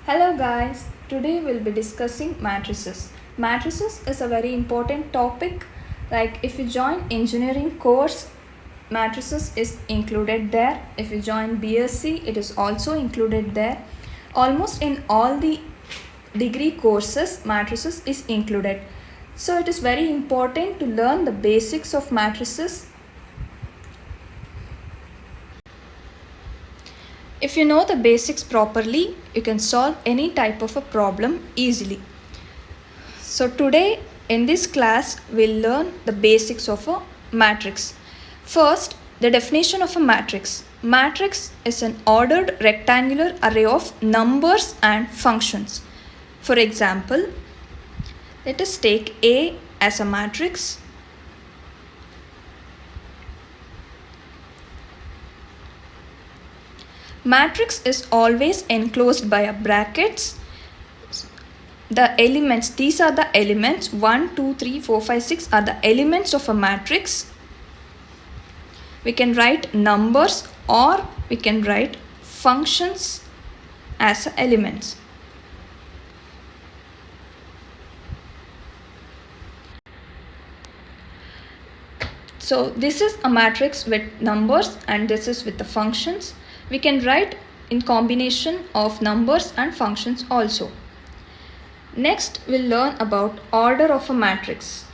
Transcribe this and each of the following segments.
Hello guys, today we'll be discussing matrices. Matrices is a very important topic. Like if you join engineering course, matrices is included there. If you join BSc, it is also included there. Almost in all the degree courses, matrices is included. So it is very important to learn the basics of matrices. If you know the basics properly, you can solve any type of a problem easily. So today in this class, we'll learn the basics of a matrix. First, the definition of a matrix. Matrix is an ordered rectangular array of numbers and functions. For example, let us take A as a matrix. Matrix is always enclosed by a brackets. The elements, these are the elements 1, 2, 3, 4, 5, 6 are the elements of a matrix. We can write numbers or we can write functions as elements. So this is a matrix with numbers and this is with the functions. We can write in combination of numbers and functions also. Next, we'll learn about order of a matrix.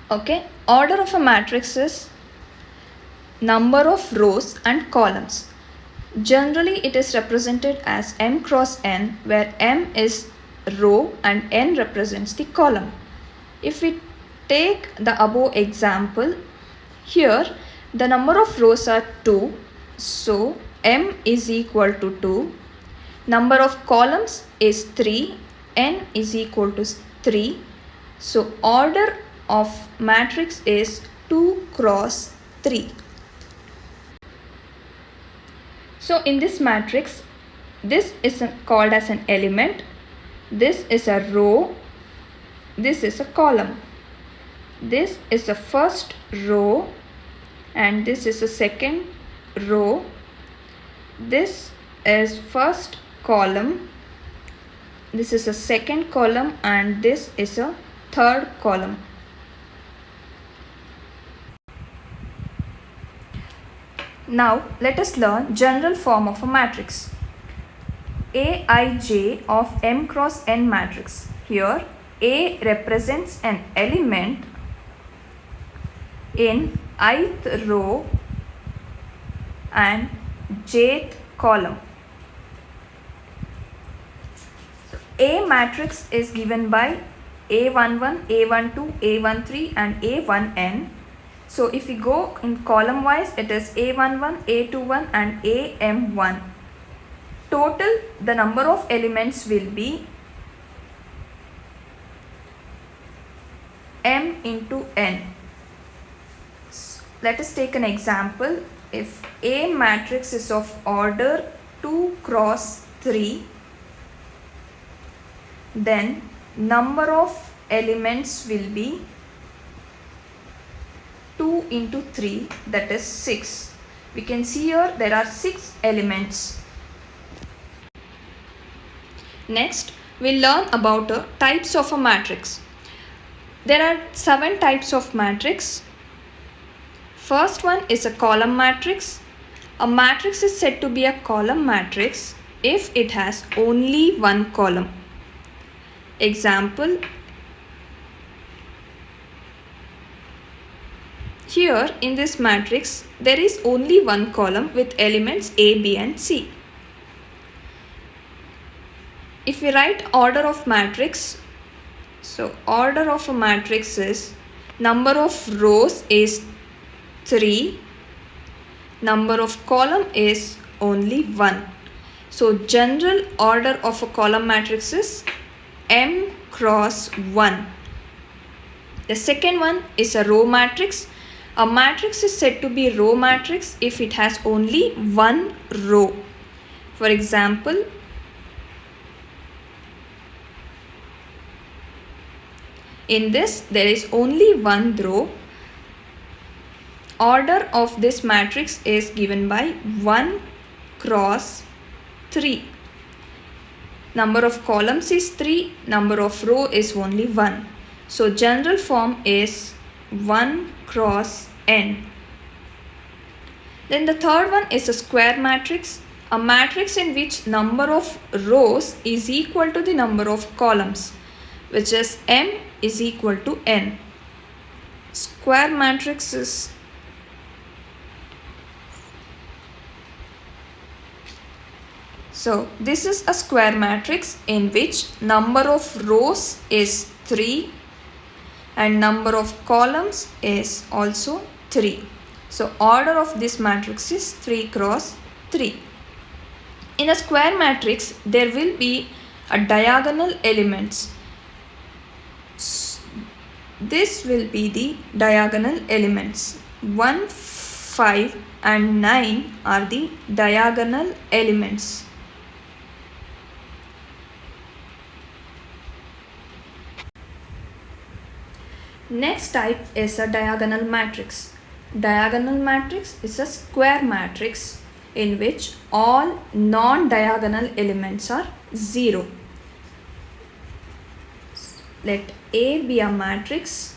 Okay, order of a matrix is number of rows and columns. Generally, it is represented as m cross n, where m is row and n represents the column. If we take the above example, here the number of rows are 2, so m is equal to 2. Number of columns is 3, n is equal to 3. So order of matrix is 2 cross 3. So in this matrix, this is called as an element, this is a row, this is a column. This is the first row and this is the second row. This is first column, this is a second column and this is a third column. Now let us learn general form of a matrix. Aij of m cross n matrix. Here A represents an element in ith row and jth column. So A matrix is given by A11, A12, A13 and A1n. So if we go in column wise, it is A11, A21 and AM1. Total the number of elements will be m into n. Let us take an example. If A matrix is of order 2 cross 3, then number of elements will be 2 into 3, that is 6. We can see here there are 6 elements. Next, we'll learn about types of a matrix. There are 7 types of matrix. First one is a column matrix. A matrix is said to be a column matrix if it has only one column. Example, here in this matrix there is only one column with elements A, B and C. If we write order of matrix, so order of a matrix is number of rows is 3, number of column is only 1. So general order of a column matrix is m cross 1. The second one is a row matrix. A matrix is said to be row matrix if it has only one row. For example, in this there is only one row. Order of this matrix is given by 1, cross 3. Number of columns is 3, number of row is only 1. So general form is 1 cross n. Then the third one is a square matrix, a matrix in which number of rows is equal to the number of columns, which is m is equal to n. Square matrix is so this is a square matrix in which number of rows is 3 and number of columns is also 3. So order of this matrix is 3 cross 3. In a square matrix there will be a diagonal elements. This will be the diagonal elements. 1, 5 and 9 are the diagonal elements. Next type is a diagonal matrix. Diagonal matrix is a square matrix in which all non-diagonal elements are 0. Let A be a matrix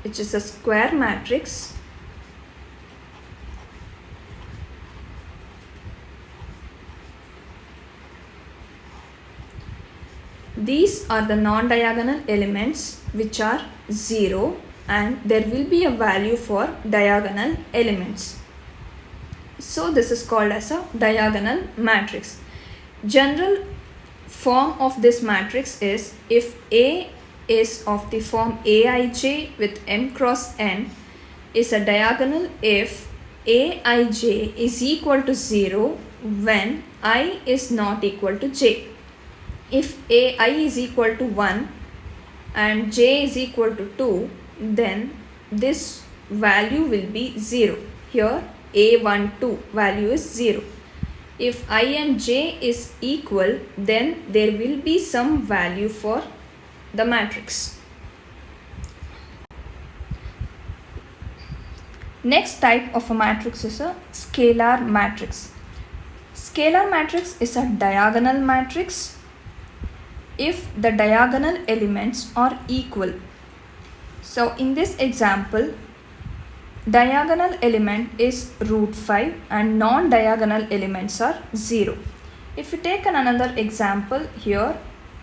which is a square matrix. These are the non-diagonal elements which are 0 and there will be a value for diagonal elements. So this is called as a diagonal matrix. General form of this matrix is if A is of the form Aij with m cross n is a diagonal if Aij is equal to 0 when I is not equal to j. If ai is equal to 1 and j is equal to 2, then this value will be 0. Here a12 value is 0. If I and j is equal, then there will be some value for the matrix. Next type of a matrix is a scalar matrix. Scalar matrix is a diagonal matrix if the diagonal elements are equal. So in this example, diagonal element is root 5 and non-diagonal elements are 0. If you take another example here,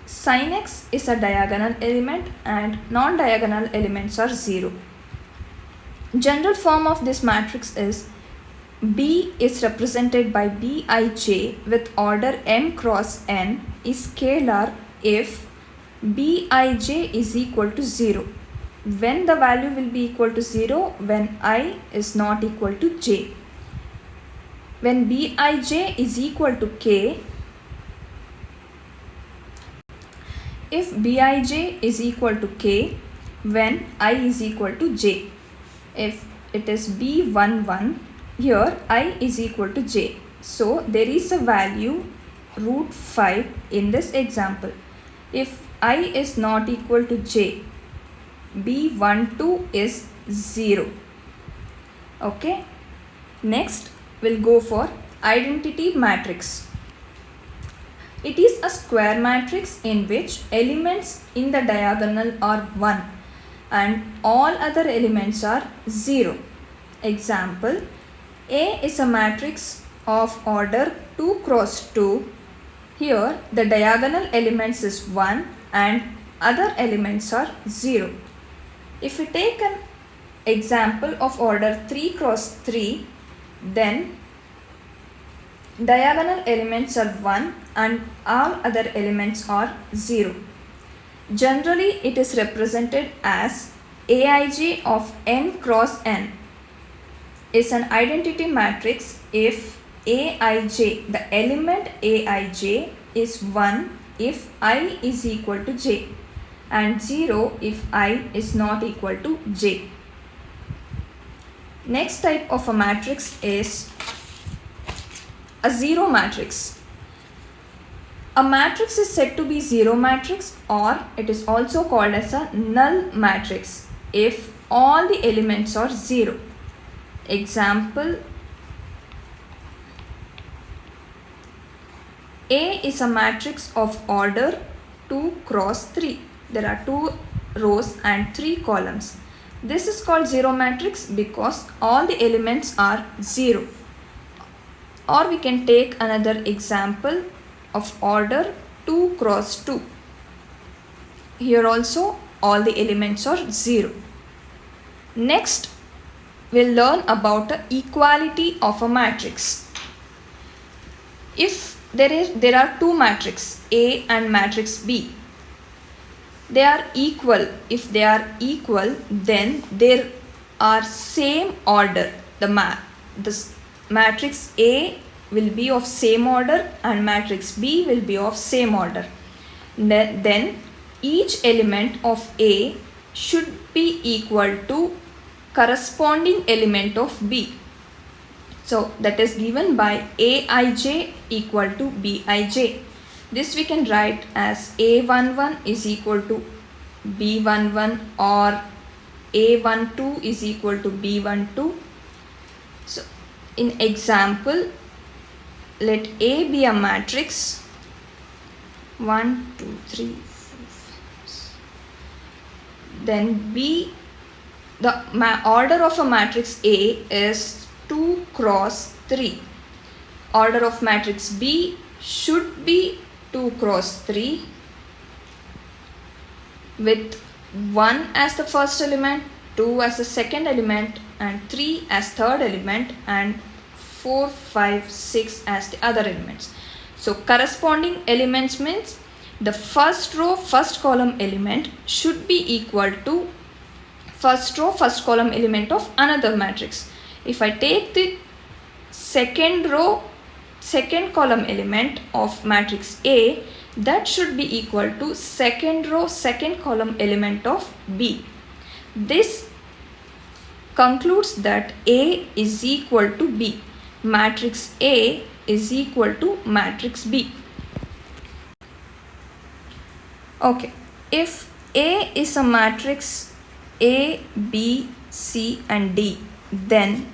sin x is a diagonal element and non-diagonal elements are 0. General form of this matrix is B is represented by Bij with order m cross n is scalar if Bij is equal to 0. When the value will be equal to 0? When I is not equal to j. When Bij is equal to k, if Bij is equal to k when I is equal to j. If it is B11, here I is equal to j. So there is a value root 5 in this example. If I is not equal to j, B12 is 0. Okay. Next we'll go for identity matrix. It is a square matrix in which elements in the diagonal are 1 and all other elements are 0. Example, A is a matrix of order 2 cross 2. Here the diagonal elements is 1 and other elements are 0. If we take an example of order 3 cross 3, then diagonal elements are 1 and all other elements are 0. Generally it is represented as Aij of n cross n is an identity matrix if Aij, the element Aij is 1 if I is equal to j and 0 if I is not equal to j. Next type of a matrix is a zero matrix. A matrix is said to be zero matrix or it is also called as a null matrix if all the elements are 0. Example, A is a matrix of order 2 cross 3. There are 2 rows and 3 columns. This is called zero matrix because all the elements are 0. Or we can take another example of order 2 cross 2. Here also all the elements are 0. Next, we'll learn about the equality of a matrix. If there are 2 matrices A and matrix B, they are equal. If they are equal, then there are same order. The matrix A will be of same order and matrix B will be of same order. Then each element of A should be equal to corresponding element of B. So that is given by Aij equal to Bij. This we can write as A11 is equal to B11 or A12 is equal to B12. So in example, let A be a matrix 1, 2, 3, 4, 5. Then B, the order of a matrix A is 2 cross 3. Order of matrix B should be 2 cross 3 with 1 as the first element, 2 as the second element and 3 as third element and 4, 5, 6 as the other elements. So corresponding elements means the first row, first column element should be equal to first row, first column element of another matrix. If I take the second row, second column element of matrix A, that should be equal to second row, second column element of B. This concludes that A is equal to B. Matrix A is equal to matrix B. Okay, if A is a matrix A, B, C and D, then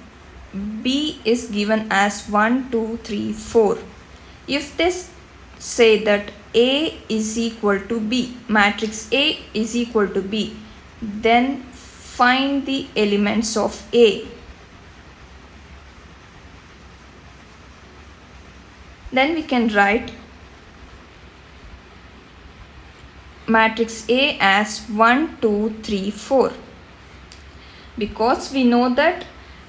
B is given as 1, 2, 3, 4. If this say that A is equal to B, matrix A is equal to B, then find the elements of A. Then we can write matrix A as 1, 2, 3, 4. Because we know that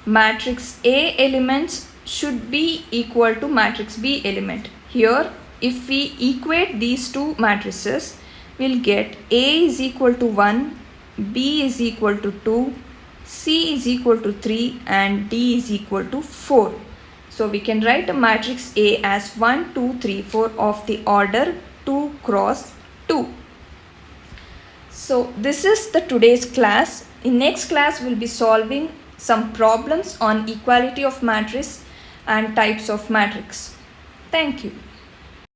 matrix A elements should be equal to matrix B element. Here, if we equate these two matrices, we'll get A is equal to 1, B is equal to 2, C is equal to 3 and D is equal to 4. So we can write a matrix A as 1, 2, 3, 4 of the order 2 cross 2. So this is the today's class. In next class, we'll be solving some problems on equality of matrix and types of matrix. Thank you.